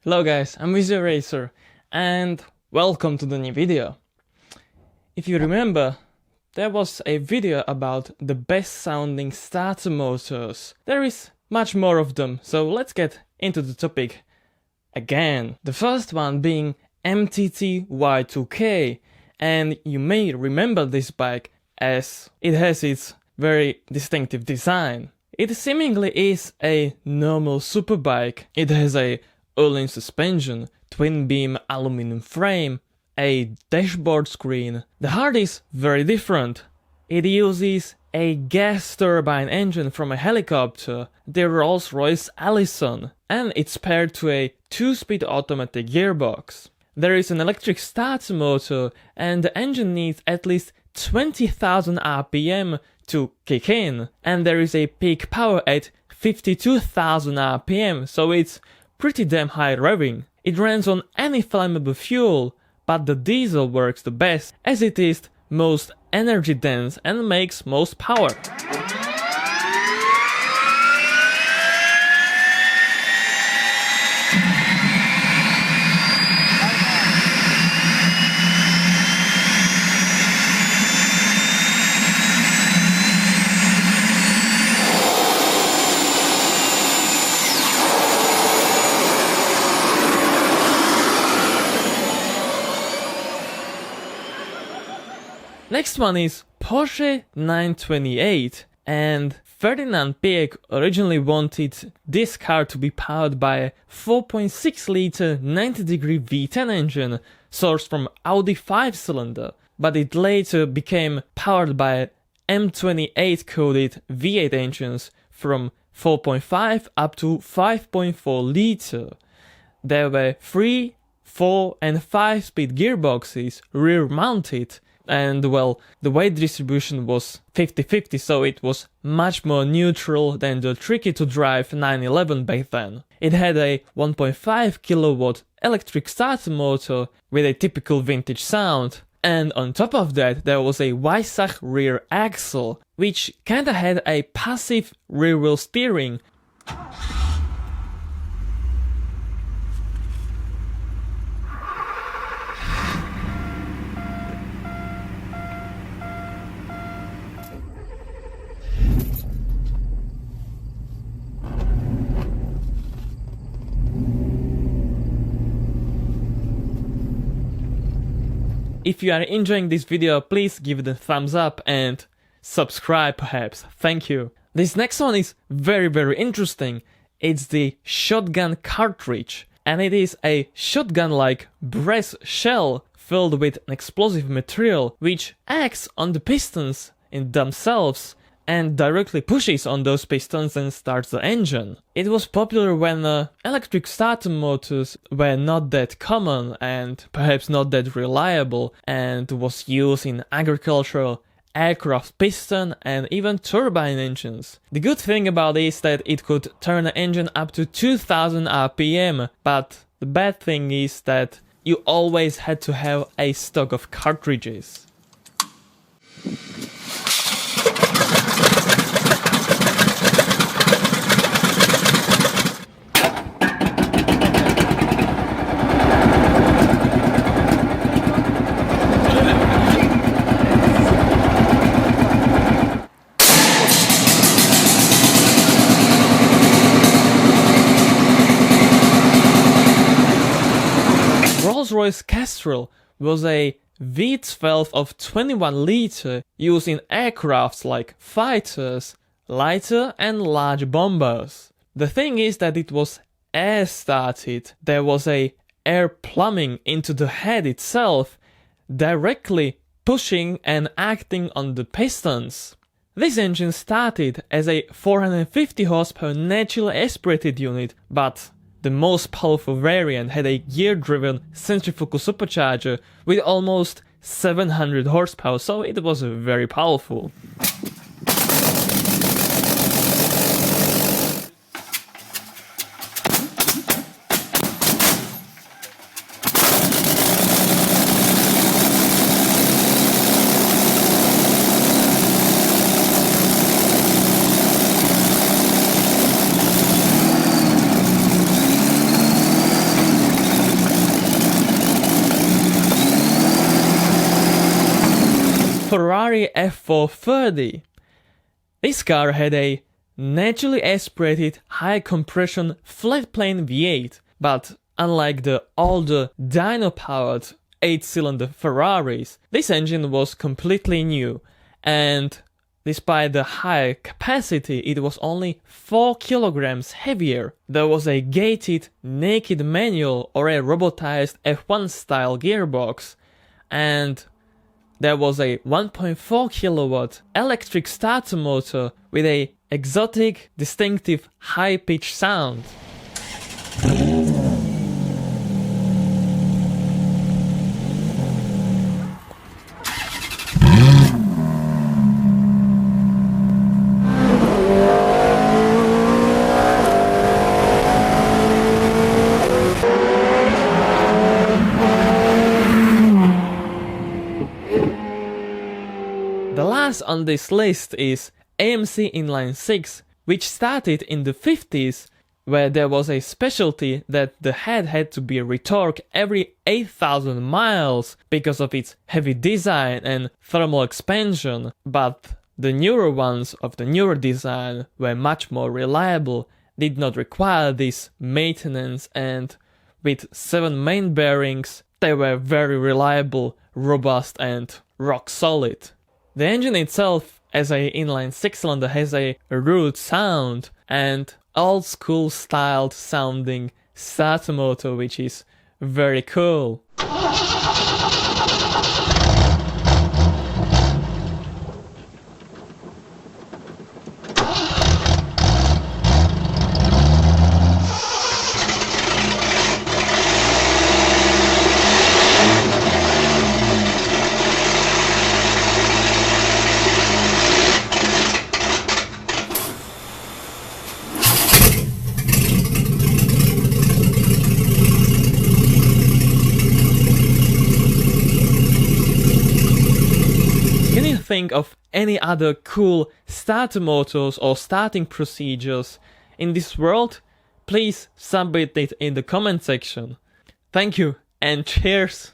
Hello guys, I'm VisioRacer and welcome to the new video. If you remember, there was a video about the best sounding starter motors. There is much more of them, so let's get into the topic again. The first one being MTT Y2K, and you may remember this bike as it has its very distinctive design. It seemingly is a normal superbike. It has a all-in suspension, twin-beam aluminum frame, a dashboard screen. The heart is very different. It uses a gas turbine engine from a helicopter, the Rolls-Royce Allison, and it's paired to a 2-speed automatic gearbox. There is an electric starter motor, and the engine needs at least 20,000 RPM to kick in, and there is a peak power at 52,000 RPM, so it's pretty damn high revving. It runs on any flammable fuel, but the diesel works the best as it is most energy dense and makes most power. Next one is Porsche 928, and Ferdinand Piëch originally wanted this car to be powered by a 4.6 liter 90-degree V10 engine sourced from Audi 5-cylinder, but it later became powered by M28 coded V8 engines from 4.5 up to 5.4 liter. There were 3, 4 and 5 speed gearboxes rear mounted, and well, the weight distribution was 50-50, so it was much more neutral than the tricky to drive 911 back then. It had a 1.5 kilowatt electric starter motor with a typical vintage sound, and on top of that there was a Weissach rear axle, which kinda had a passive rear wheel steering. If you are enjoying this video, please give it a thumbs up and subscribe perhaps, thank you. This next one is very interesting. It's the shotgun cartridge, and it is a shotgun-like brass shell filled with an explosive material which acts on the pistons in themselves and directly pushes on those pistons and starts the engine. It was popular when electric starter motors were not that common and perhaps not that reliable, and was used in agricultural, aircraft piston and even turbine engines. The good thing about it is that it could turn an engine up to 2000 RPM, but the bad thing is that you always had to have a stock of cartridges. Rolls-Royce Kestrel was a V12 of 21 liter used in aircrafts like fighters, lighter and large bombers. The thing is that it was air started. There was a air plumbing into the head itself, directly pushing and acting on the pistons. This engine started as a 450 horsepower naturally aspirated unit, but the most powerful variant had a gear-driven centrifugal supercharger with almost 700 horsepower, so it was very powerful. Ferrari F430. This car had a naturally aspirated high compression flat plane V8, but unlike the older dyno-powered 8-cylinder Ferraris, this engine was completely new, and despite the high capacity, it was only 4 kilograms heavier. There was a gated naked manual or a robotized F1 style gearbox, and there was a 1.4 kilowatt electric starter motor with a exotic, distinctive high-pitched sound. The last on this list is AMC Inline 6, which started in the 50s, where there was a specialty that the head had to be retorqued every 8,000 miles because of its heavy design and thermal expansion, but the newer ones of the newer design were much more reliable, did not require this maintenance, and with 7 main bearings, they were very reliable, robust and rock solid. The engine itself, as a inline 6-cylinder, has a rude sound and old school styled sounding starter motor, which is very cool. Can you think of any other cool starter motors or starting procedures in this world? Please submit it in the comment section. Thank you and cheers!